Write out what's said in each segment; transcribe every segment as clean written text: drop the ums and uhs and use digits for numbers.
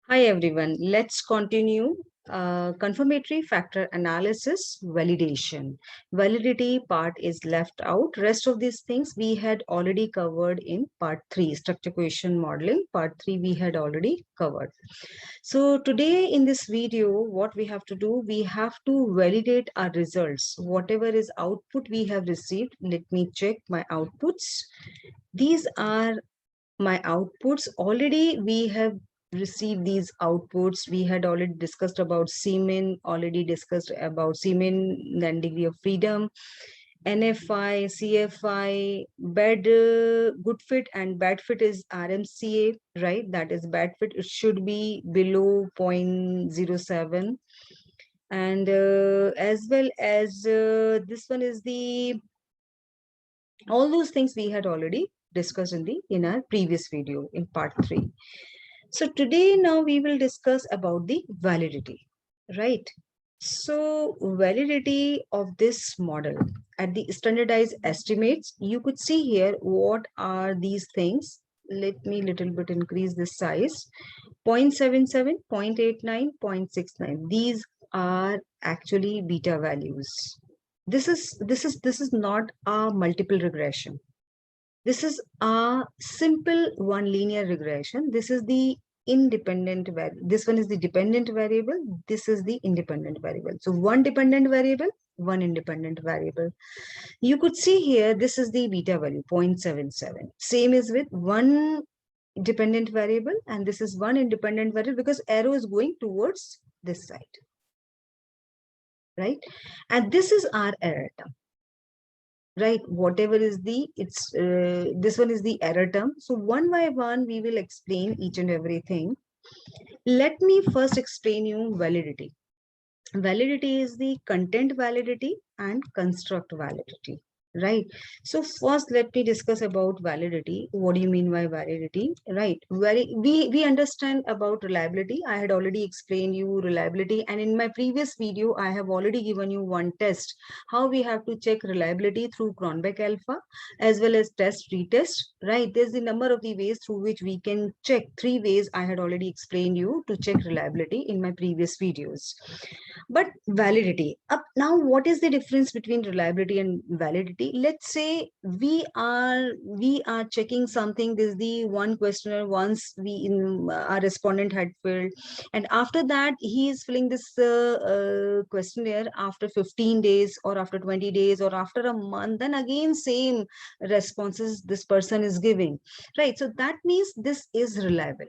Hi everyone, let's continue confirmatory factor analysis validation. Validity part is left out. Rest of these things we had already covered in part 3, structure question modeling. Part 3 we had already covered. So today in this video, what we have to do, we have to validate our results. Whatever is output we have received, let me check my outputs. These are my outputs. Already we have received these outputs. We had already discussed about Seaman, already discussed about Seaman, then degree of freedom, NFI, CFI, good fit and bad fit is RMCA, right? That is bad fit. It should be below 0.07. And as well as this one is all those things we had already discussed in our previous video in part 3. So today now we will discuss about the validity, right? So validity of this model at the standardized estimates, you could see here what are these things. Let me little bit increase this size. 0.77, 0.89, 0.69. These are actually beta values. This is not a multiple regression. This is a simple one linear regression. This is the independent variable. This one is the dependent variable. This is the independent variable. So one dependent variable, one independent variable. You could see here, this is the beta value, 0.77. Same is with one dependent variable, and this is one independent variable because arrow is going towards this side, right? And this is our error term. Right, whatever is this one is the error term. So one by one we will explain each and everything. Let me first explain you validity. Validity is the content validity and construct validity, right? So first let me discuss about validity. What do you mean by validity, right? We understand about reliability. I had already explained you reliability, and in my previous video I have already given you one test how we have to check reliability through Cronbach alpha as well as test retest, right? There's the number of the ways through which we can check. 3 ways I had already explained you to check reliability in my previous videos. But validity, up now, what is the difference between reliability and validity? Let's say we are checking something. This is the one questionnaire once our respondent had filled, and after that he is filling this questionnaire after 15 days or after 20 days or after a month, then again same responses this person is giving, right? So that means this is reliable,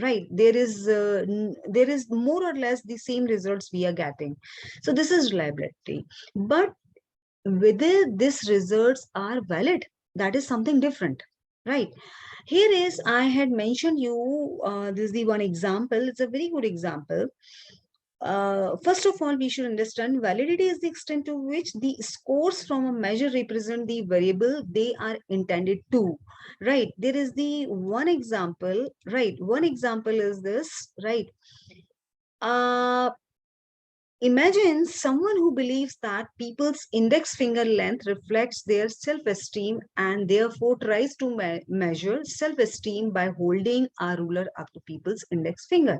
right? There is more or less the same results we are getting. So this is reliability. But whether these results are valid, that is something different, right? Here is, I had mentioned you, this is the one example. It's a very good example. First of all, we should understand validity is the extent to which the scores from a measure represent the variable they are intended to, right? There is the one example, right? One example is this, right? Imagine someone who believes that people's index finger length reflects their self-esteem and therefore tries to measure self-esteem by holding a ruler up to people's index finger.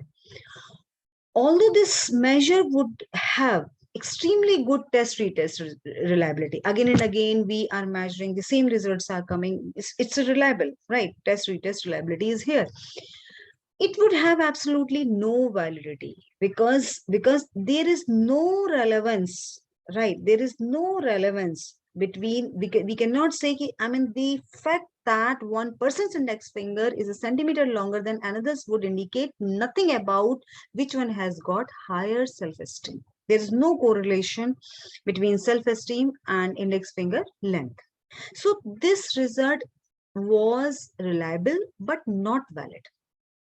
Although this measure would have extremely good test retest reliability, again and again we are measuring the same results are coming, it's a reliable, right? Test retest reliability is here. It would have absolutely no validity because there is no relevance, right? There is no relevance between, we cannot say I mean the fact that one person's index finger is a centimeter longer than another's would indicate nothing about which one has got higher self-esteem. There is no correlation between self-esteem and index finger length. So this result was reliable but not valid,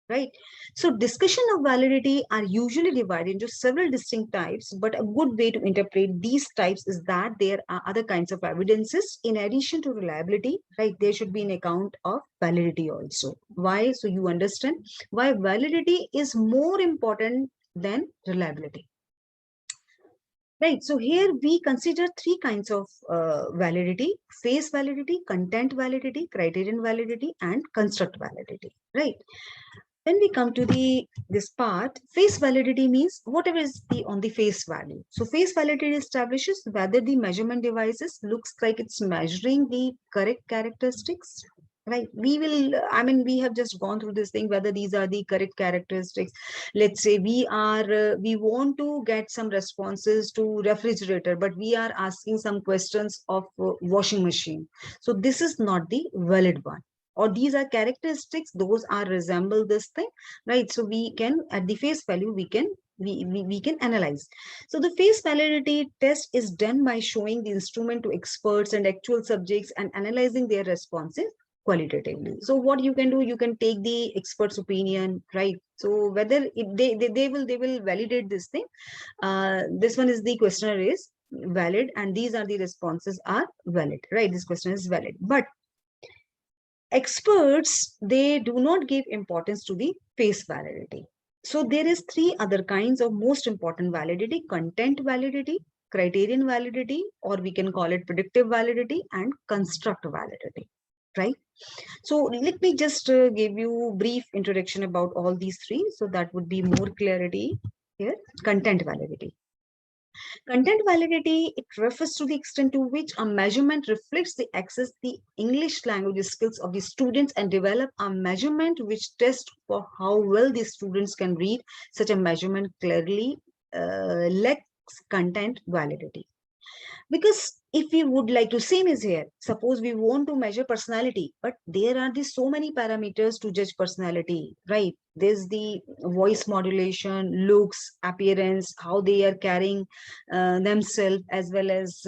right? So discussion of validity are usually divided into several distinct types, but a good way to interpret these types is that there are other kinds of evidences in addition to reliability, right? There should be an account of validity also. Why? So you understand why validity is more important than reliability. Right, so here we consider 3 kinds of validity: phase validity, content validity, criterion validity, and construct validity, right? When we come to this part, face validity means whatever is on the face value. So face validity establishes whether the measurement devices looks like it's measuring the correct characteristics. Right, we will, I mean, we have just gone through this thing, whether these are the correct characteristics. Let's say we want to get some responses to refrigerator, but we are asking some questions of washing machine. So this is not the valid one, or these are characteristics, those are resemble this thing, right? So we can, at the face value, we can analyze. So the face validity test is done by showing the instrument to experts and actual subjects and analyzing their responses qualitatively. So what you can do, you can take the expert's opinion, right? So whether they will validate this thing. This one is, the questionnaire is valid and these are the responses are valid, right? This question is valid. But experts, they do not give importance to the face validity. So there is three other kinds of most important validity: content validity, criterion validity, or we can call it predictive validity, and construct validity, right? So let me just give you brief introduction about all these three, so that would be more clarity here. Content validity. Content validity, it refers to the extent to which a measurement reflects the access the English language skills of the students, and develop a measurement which tests for how well the students can read. Such a measurement clearly lacks content validity. Because if we would like to, same is here, suppose we want to measure personality, but there are these so many parameters to judge personality, right? There's the voice modulation, looks, appearance, how they are carrying themselves, as well as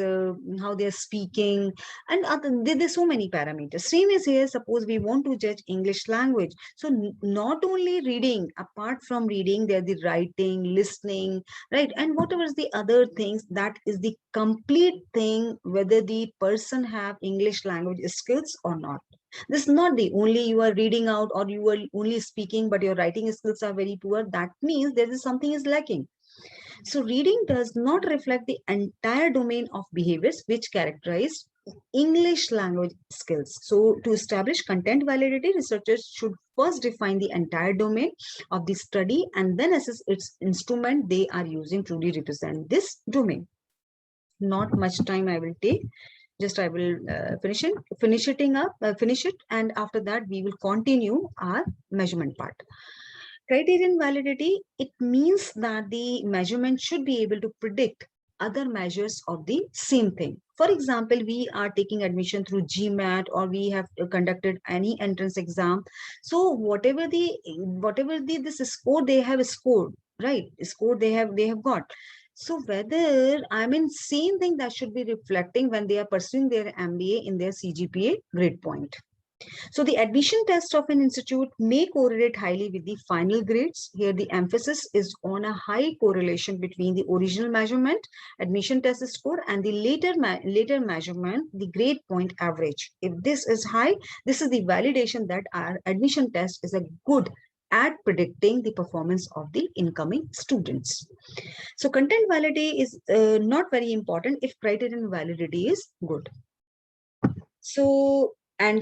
how they are speaking, and there's so many parameters. Same is here, suppose we want to judge English language. So not only reading, apart from reading, there the writing, listening, right? And whatever is the other things, that is the complete thing, whether the person have English language skills or not. This is not the only you are reading out or you are only speaking, but your writing skills are very poor. That means there is something is lacking. So reading does not reflect the entire domain of behaviors which characterize English language skills. So to establish content validity, researchers should first define the entire domain of the study and then assess its instrument they are using truly represent this domain. Not much time I will take. Just I will finish it, and after that we will continue our measurement part. Criterion validity, it means that the measurement should be able to predict other measures of the same thing. For example, we are taking admission through GMAT, or we have conducted any entrance exam. So whatever this score they have scored, right? Score they have got. So whether, I mean, same thing that should be reflecting when they are pursuing their MBA in their CGPA grade point. So the admission test of an institute may correlate highly with the final grades. Here the emphasis is on a high correlation between the original measurement, admission test score, and the later measurement, the grade point average. If this is high, this is the validation that our admission test is a good at predicting the performance of the incoming students. So content validity is not very important if criterion validity is good. So, and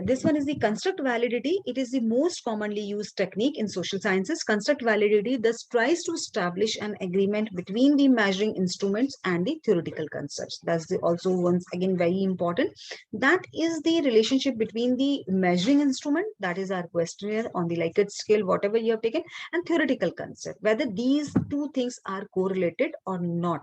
this one is the construct validity. It is the most commonly used technique in social sciences. Construct validity thus tries to establish an agreement between the measuring instruments and the theoretical concepts. That's also once again very important. That is the relationship between the measuring instrument, that is our questionnaire on the Likert scale, whatever you have taken, and theoretical concept, whether these two things are correlated or not.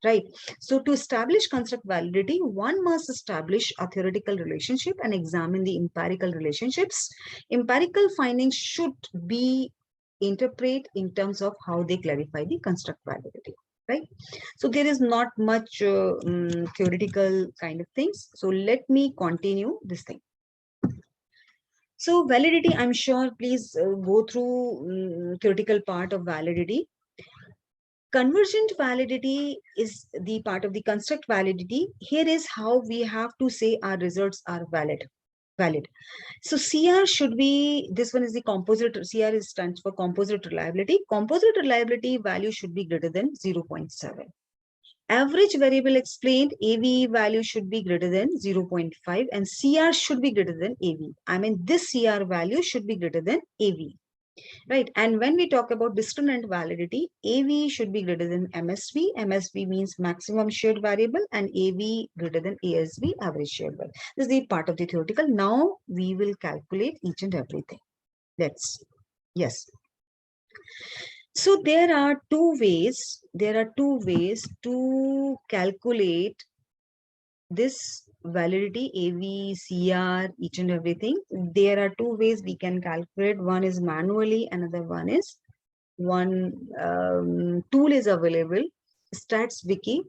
Right. So to establish construct validity, one must establish a theoretical relationship and examine the empirical relationships. Empirical findings should be interpreted in terms of how they clarify the construct validity. Right. So there is not much theoretical kind of things. So let me continue this thing. So validity, I'm sure, please go through theoretical part of validity. Convergent validity is the part of the construct validity. Here is how we have to say our results are valid. So CR should be, this one is the composite, CR stands for composite reliability. Composite reliability value should be greater than 0.7. Average variable explained, AVE value should be greater than 0.5, and CR should be greater than AV. I mean, this CR value should be greater than AV. right? And when we talk about discriminant validity, AV should be greater than MSV. MSV means maximum shared variable, and AV greater than ASV, average shared variable. This is the part of the theoretical. Now we will calculate each and everything. Yes. So there are two ways. There are two ways to calculate this validity, AV, CR, each and everything. There are two ways we can calculate. One is manually, another one is tool is available. StatsWiki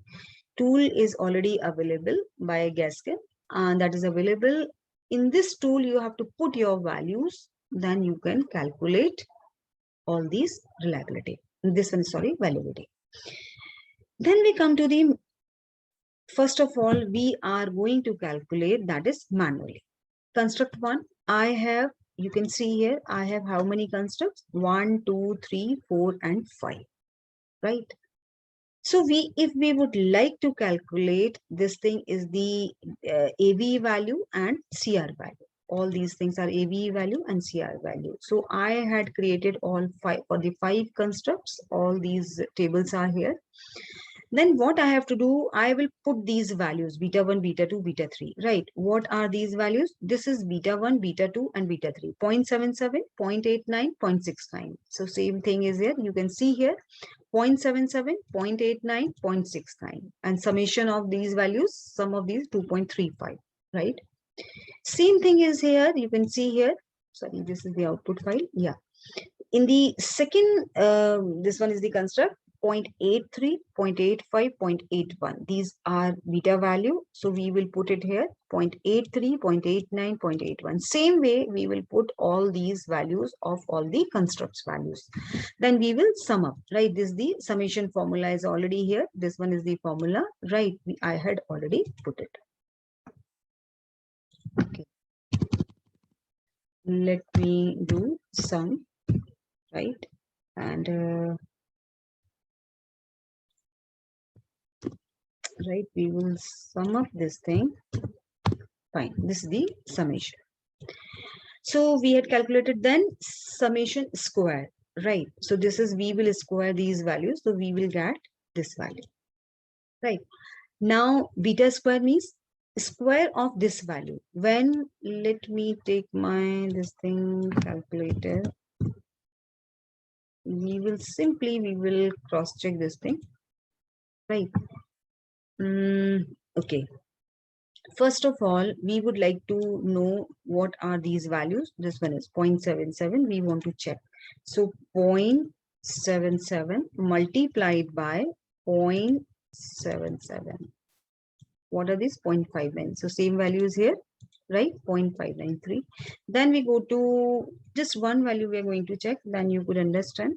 tool is already available by Gaskin, and that is available. In this tool, you have to put your values, then you can calculate all these reliability. This one, sorry, validity. Then we come to the, first of all, we are going to calculate, that is manually. Construct one, I have, you can see here, I have how many constructs? 1, 2, 3, 4, and 5, right? So if we would like to calculate, this thing is the AV value and CR value. All these things are AV value and CR value. So I had created all 5 for the 5 constructs. All these tables are here. Then what I have to do, I will put these values, beta 1, beta 2, beta 3, right? What are these values? This is beta 1, beta 2, and beta 3, 0.77, 0.89, 0.69. So same thing is here. You can see here, 0.77, 0.89, 0.69. And summation of these values, sum of these 2.35, right? Same thing is here. You can see here. Sorry, this is the output file. Yeah. In the second, this one is the construct. 0.83, 0.85, 0.81. These are beta value. So we will put it here, 0.83, 0.89, 0.81. Same way, we will put all these values of all the constructs values. Then we will sum up, right? This is the summation formula is already here. This one is the formula, right? I had already put it. Okay. Let me do sum, right? And right, we will sum up this thing. Fine, this is the summation. So we had calculated then summation square, right? So this is, we will square these values, so we will get this value, right? Now beta square means square of this value. When, let me take my this thing calculator, we will cross check this thing, right? Okay. First of all, we would like to know what are these values. This one is 0.77. We want to check. So 0.77 multiplied by 0.77. What are these? 0.59. So same values here, right? 0.593. Then we go to just one value we are going to check. Then you could understand.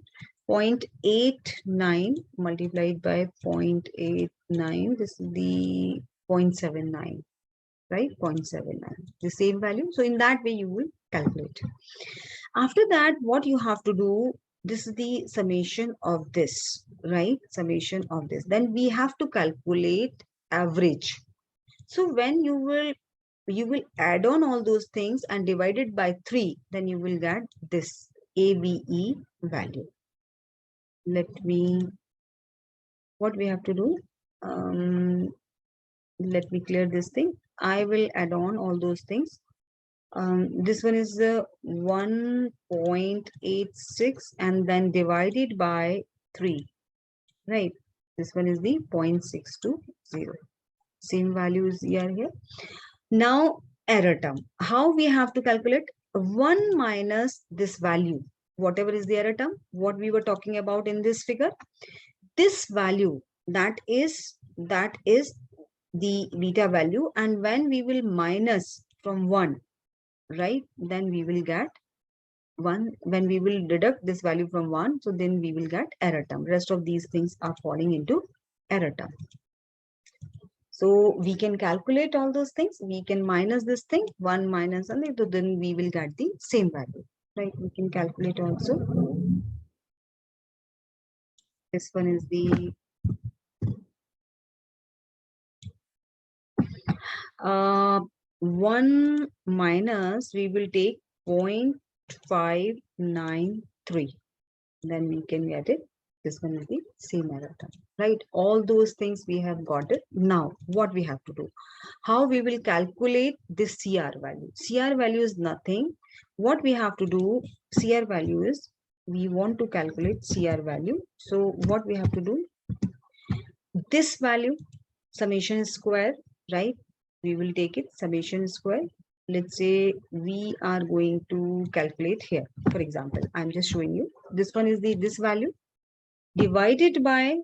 0.89 multiplied by 0.89. This is the 0.79. Right, 0.79, the same value. So in that way you will calculate. After that, what you have to do, this is the summation of this, right? Summation of this. Then we have to calculate average. So when you will add on all those things and divide it by 3, then you will get this AVE value. What we have to do, let me clear this thing. I will add on all those things. This one is 1.86 and then divided by 3, right? This one is the 0.620. Same values are here. Now error term. How we have to calculate? 1 minus this value, whatever is the error term, what we were talking about in this figure. This value, that is the beta value, and when we will minus from 1, right, then we will get 1. When we will deduct this value from 1, so then we will get error term. Rest of these things are falling into error term. So we can calculate all those things. We can minus this thing, 1 minus, and so then we will get the same value, right? We can calculate also. This one is the 1 minus, we will take 0.593. 3. Then we can get it. This one is the same error term, right? All those things we have got it. Now, what we have to do? How we will calculate this CR value? CR value is nothing. What we have to do, CR value is, we want to calculate CR value. So what we have to do, this value, summation square, right? We will take it summation square. Let's say we are going to calculate here. For example, I'm just showing you. This one is this value divided by,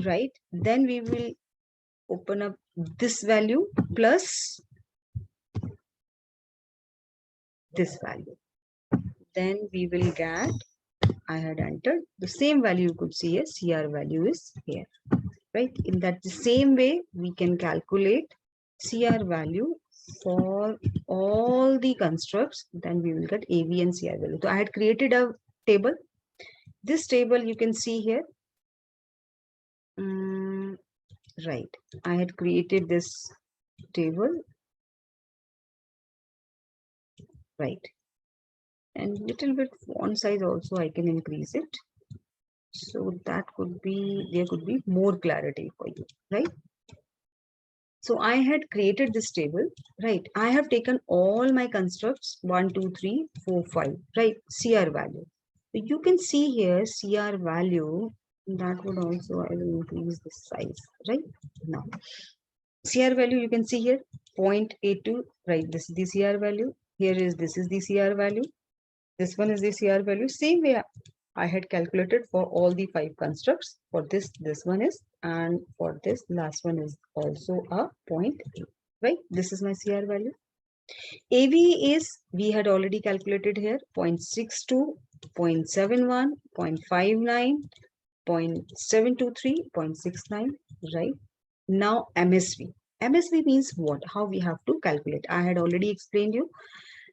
right? Then we will open up this value plus this value. Then we will get, I had entered the same value. You could see a CR value is here, right? In that the same way, we can calculate CR value for all the constructs. Then we will get AV and CR value. So I had created a table. This table you can see here. Right. I had created this table. Right. And little bit font size also I can increase it. So that could be, there could be more clarity for you, right? So I had created this table, right? I have taken all my constructs 1, 2, 3, 4, 5, right? CR value. So you can see here CR value. That would also, I will increase the size, right? Now, CR value you can see here 0.82, right? This is the CR value. Here is, this is the CR value. This one is the CR value. Same way I had calculated for all the 5 constructs. For this one is, and for this last one is also a 0.8, right? This is my CR value. AV is, we had already calculated here, 0.62, 0.71, 0.59, 0.723, 0.69, right? Now MSV. MSV means what? How we have to calculate? I had already explained you.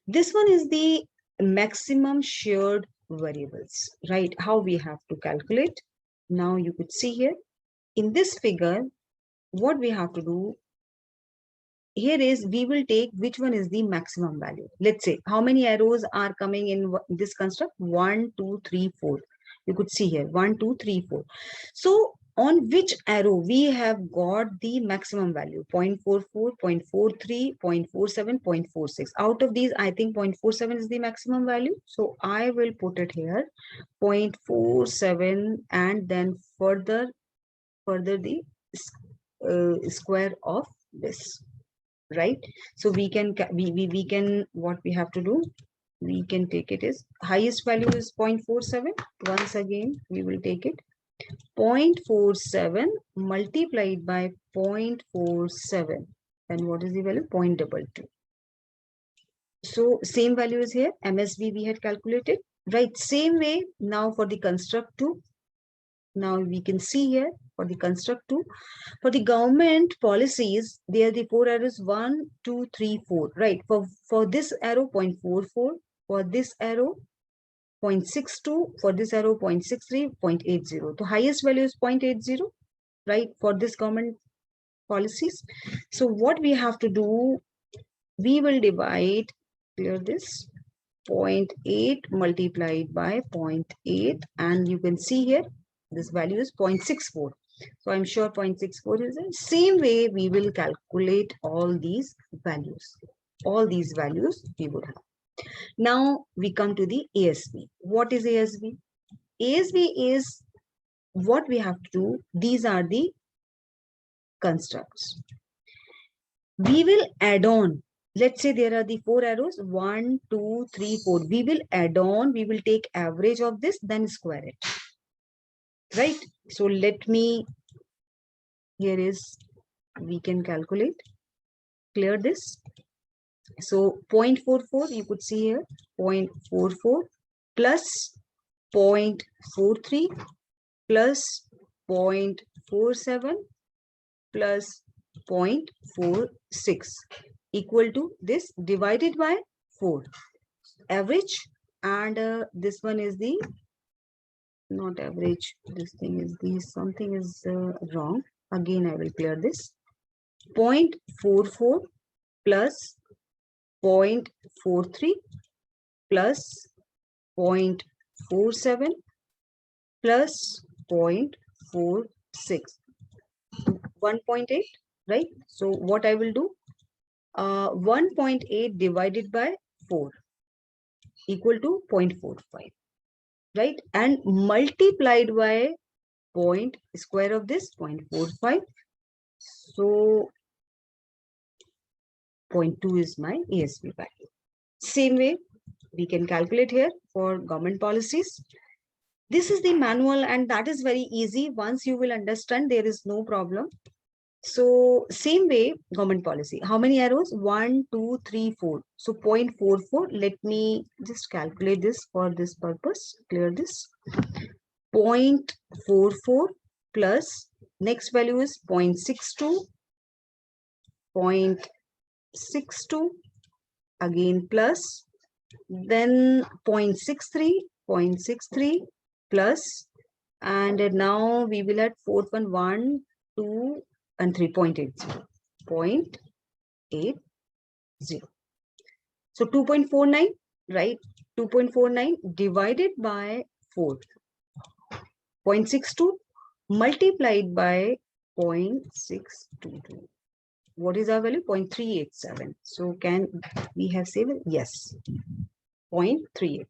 This one is the maximum shared variables, right? How we have to calculate. Now you could see here in this figure, what we have to do here is, we will take which one is the maximum value. Let's say how many arrows are coming in this construct? 1, 2, 3, 4. You could see here 1, 2, 3, 4. So on which arrow we have got the maximum value? 0.44, 0.43, 0.47, 0.46. Out of these, I think 0.47 is the maximum value. So I will put it here 0.47 and then further the square of this, right? So we can what we have to do, we can take it as highest value is 0.47. Once again we will take it 0.47 multiplied by 0.47, and what is the value? 0.22. So same value is here. MSV we had calculated, right? Same way now for the construct 2. Now we can see here for the construct 2, for the government policies, there are the 4 arrows 1, 2, 3, 4, right? For this arrow 0.44, for this arrow 0.62, for this arrow 0.63, 0.80. The highest value is 0.80, right? For this government policies. So what we have to do, we will divide, clear this, 0.8 multiplied by 0.8, and you can see here this value is 0.64. So I'm sure 0.64 is the same way we will calculate all these values. All these values we would have. Now we come to the ASV. What is ASV? ASV is what we have to do. These are the constructs. We will add on. Let's say there are the 4 arrows 1, 2, 3, 4. We will add on. We will take average of this, then square it. Right? So let me, here is, we can calculate, clear this. So 0.44, you could see here, 0.44 plus 0.43 plus 0.47 plus 0.46 equal to this divided by 4. Average, and this one is the, not average, this thing is the, something is wrong. Again, I will clear this. 0.44 plus 0.43 plus 0.47 plus 0.46, 1.8, right? So what I will do, 1.8 divided by 4 equal to 0.45, right? And multiplied by point square of this 0.45. So 0.2 is my ASP value. Same way, we can calculate here for government policies. This is the manual, and that is very easy. Once you will understand, there is no problem. So same way, government policy. How many arrows? 1, 2, 3, 4. So 0.44. Let me just calculate this for this purpose. Clear this. 0.44 plus next value is 0.62. 0.62 again plus, then 0.63, 0.63 plus, and now we will add fourth one, 1, 2, and 3.80. 0.80. So 2.49, right? 2.49 divided by 4. 0.62 multiplied by 0.622. What is our value? 0.387. So can we have saved? Yes, 0.38.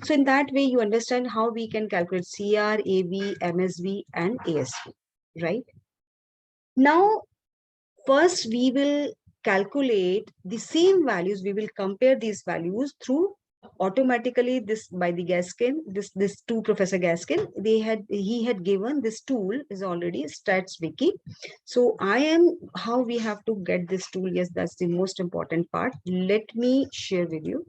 So in that way, you understand how we can calculate CR, AV, MSV, and ASV, right? Now, first we will calculate the same values. We will compare these values through automatically this by the Gaskin, this to Professor Gaskin. He had given this tool is already StatsWiki. So how we have to get this tool. Yes, that's the most important part. Let me share with you.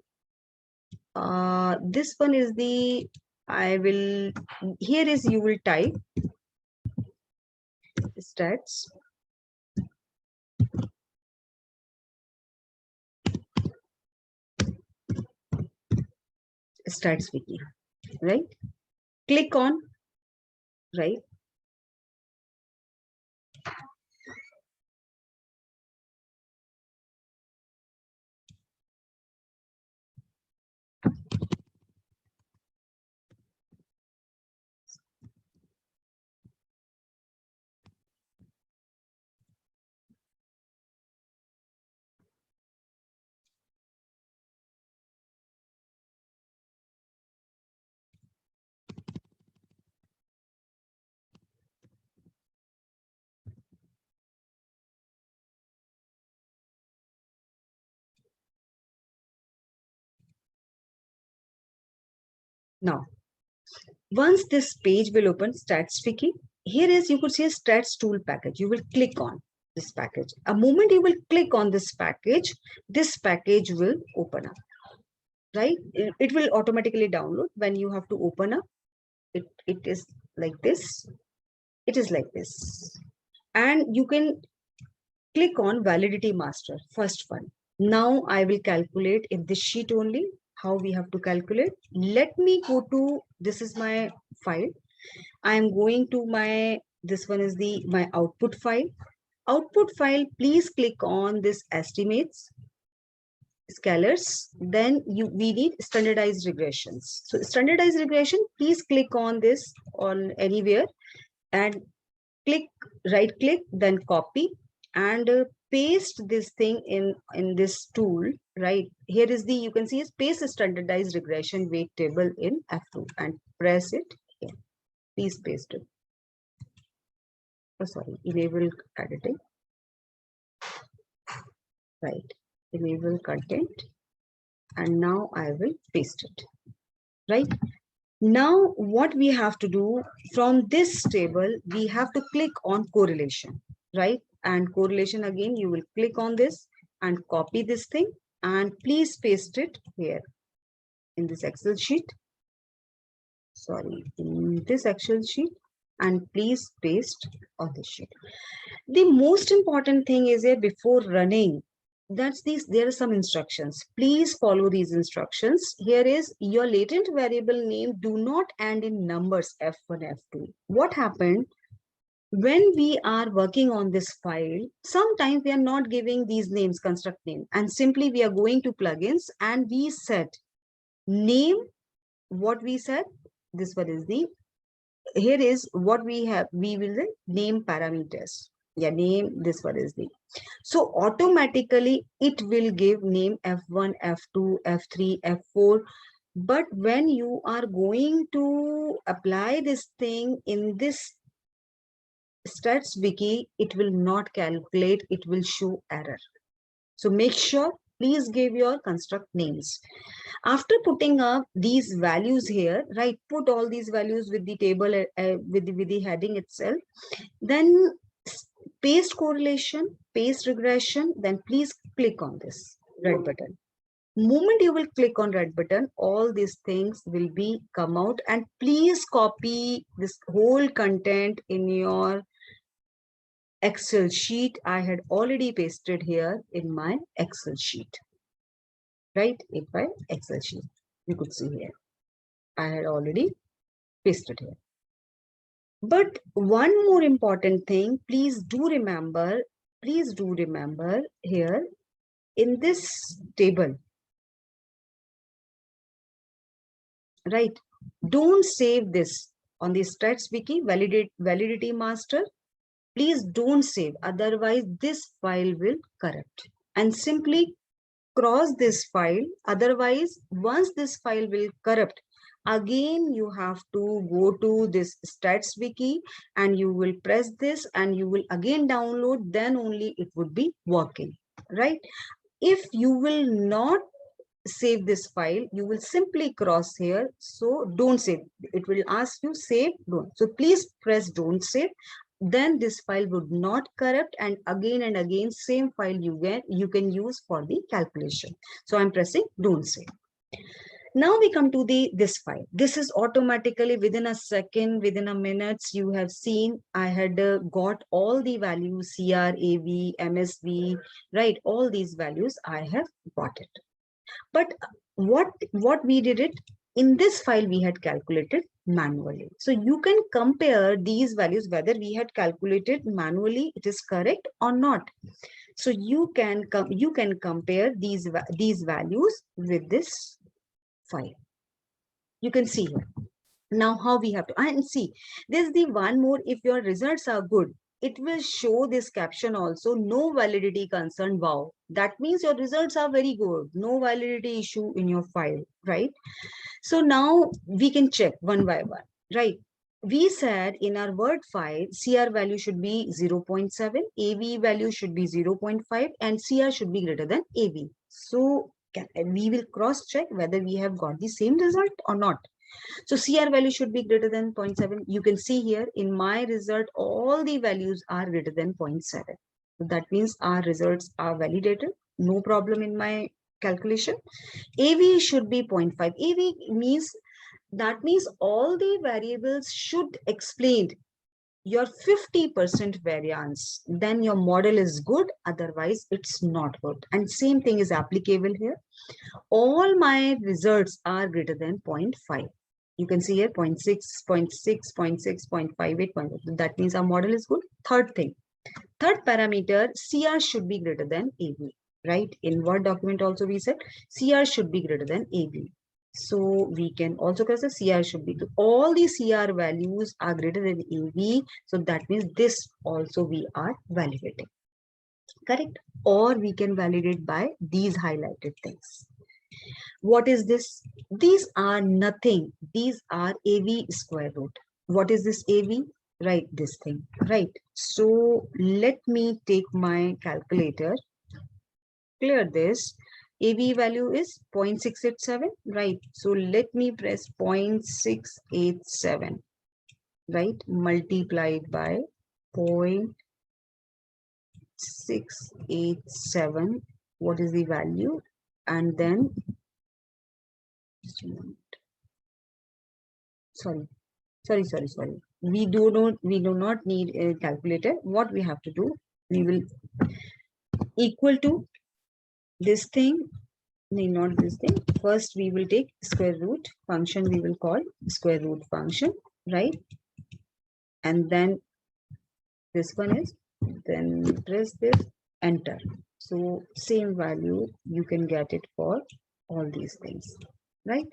This one is the, you will type stats. StatsWiki, right? Click on, right? Now, once this page will open StatsWiki, here is, you could see a stats tool package. You will click on this package. A moment you will click on this package will open up, right? It will automatically download when you have to open up. It is like this. It is like this. And you can click on validity master, first one. Now I will calculate in this sheet only how we have to calculate. Let me go to, this is my file. I am going to this one is my output file. Output file, please click on this estimates, scalars. Then we need standardized regressions. So standardized regression, please click on this on anywhere and right click, then copy and paste this thing in this tool, right? Here is you can see is paste standardized regression weight table in F2 and press it here. Please paste it. Oh, sorry, enable editing, right? Enable content, and now I will paste it, right? Now what we have to do from this table, we have to click on correlation, right? And correlation, again, you will click on this and copy this thing and please paste it here in this Excel sheet. Sorry, in this Excel sheet, and please paste on this sheet. The most important thing is here before running, there are some instructions. Please follow these instructions. Here is your latent variable name. Do not end in numbers F1, F2. What happened? When we are working on this file, sometimes we are not giving these names, construct name, and simply we are going to plugins and we set name what we said, this one is the, here is what we have, we will name parameters. Yeah, name, this one is the, so automatically it will give name F1, F2, F3, F4. But when you are going to apply this thing in this stats wiki, it will not calculate, it will show error. So make sure, please give your construct names. After putting up these values here, right, put all these values with the table, with the heading itself, then paste correlation, paste regression, then please click on this red button. Moment you will click on red button, all these things will be come out, and please copy this whole content in your Excel sheet. I had already pasted here in my Excel sheet, right? In my Excel sheet, you could see here, I had already pasted here. But one more important thing, please do remember here in this table, right? Don't save this on the stats wiki validity master. Please don't save, otherwise this file will corrupt, and simply cross this file. Otherwise, once this file will corrupt, again you have to go to this stats wiki and you will press this and you will again download, then only it would be working, right? If you will not save this file, you will simply cross here, so don't save. It will ask you save, don't, so please press don't save, then this file would not corrupt, and again same file you can use for the calculation. So I'm pressing don't save. Now we come to this file. This is automatically within a second, within a minutes, you have seen I had got all the values, CR, AV, MSV, right? All these values I have got it. But what we did it in this file, we had calculated manually. So you can compare these values, whether we had calculated manually, it is correct or not. So you can compare these values with this file. You can see here. Now how we have to, and see, there's the one more, if your results are good, it will show this caption also, no validity concern, wow. That means your results are very good, no validity issue in your file, right? So now we can check one by one, right? We said in our Word file, CR value should be 0.7, AV value should be 0.5, and CR should be greater than AV. So we will cross check whether we have got the same result or not. So CR value should be greater than 0.7. You can see here in my result, all the values are greater than 0.7. So that means our results are validated. No problem in my calculation. AV should be 0.5. AV means, that means all the variables should explain your 50% variance. Then your model is good, otherwise it's not good. And same thing is applicable here. All my results are greater than 0.5. You can see here 0.6, 0.6, 0.6, 0.58, 0.5. That means our model is good. Third thing, third parameter, CR should be greater than AV, right? In Word document also we said CR should be greater than AV. So we can also consider CR should be, all the CR values are greater than AV. So that means this also we are validating, correct? Or we can validate by these highlighted things. What is this? These are nothing. These are AV square root. What is this AV? Right, this thing, right? So let me take my calculator, clear this. AV value is 0.687, right? So let me press 0.687, right? Multiplied by 0.687. What is the value? And then, sorry. We do not need a calculator. What we have to do, we will equal to this thing, not this thing. First, we will take square root function. We will call square root function, right? And then this one is, then press this, enter. So same value you can get it for all these things, right?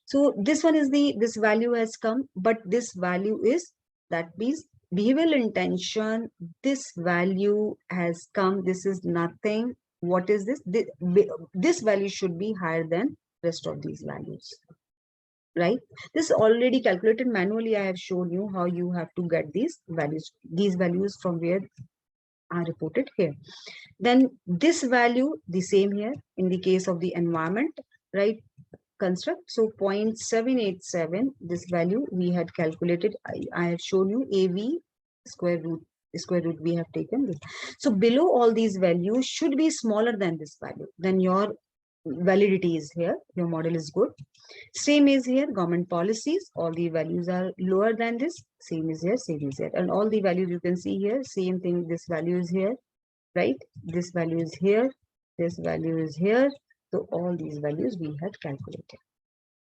So this one is this value has come, but this value is, that means behavioral intention, this value has come, this is nothing. What is this? This value should be higher than rest of these values, right? This is already calculated manually. I have shown you how you have to get these values from where are reported here. Then this value, the same here in the case of the environment, right? Construct. So 0.787, this value we had calculated. I have shown you AV square root we have taken this. So below all these values should be smaller than this value. Then your validity is here, your model is good. Same is here, government policies, all the values are lower than this. Same is here, same is here. And all the values you can see here, same thing, this value is here, right? This value is here, this value is here. So all these values we had calculated.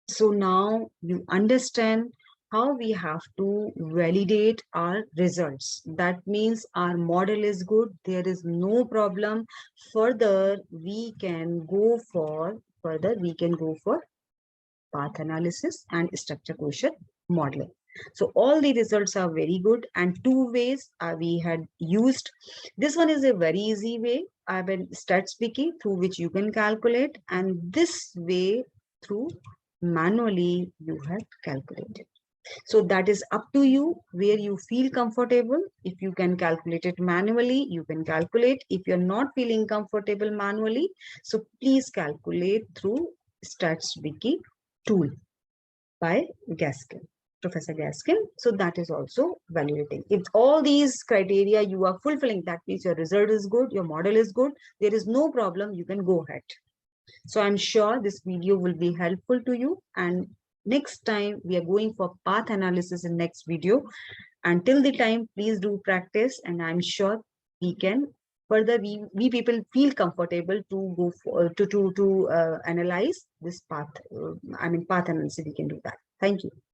So now you understand how we have to validate our results. That means our model is good. There is no problem. Further, we can go for path analysis and structure question modeling. So all the results are very good, and two ways we had used. This one is a very easy way. I have been StatsWiki through which you can calculate, and this way through manually you have calculated. So that is up to you where you feel comfortable. If you can calculate it manually, you can calculate. If you're not feeling comfortable manually, so please calculate through StatsWiki tool by Gaskin, Professor Gaskin. So that is also validating. If all these criteria you are fulfilling, that means your result is good, your model is good, there is no problem, you can go ahead. So I'm sure this video will be helpful to you. And next time we are going for path analysis in next video. Until the time, please do practice, and I'm sure we can further, we people feel comfortable to go for to analyze this path. Path analysis, we can do that. Thank you.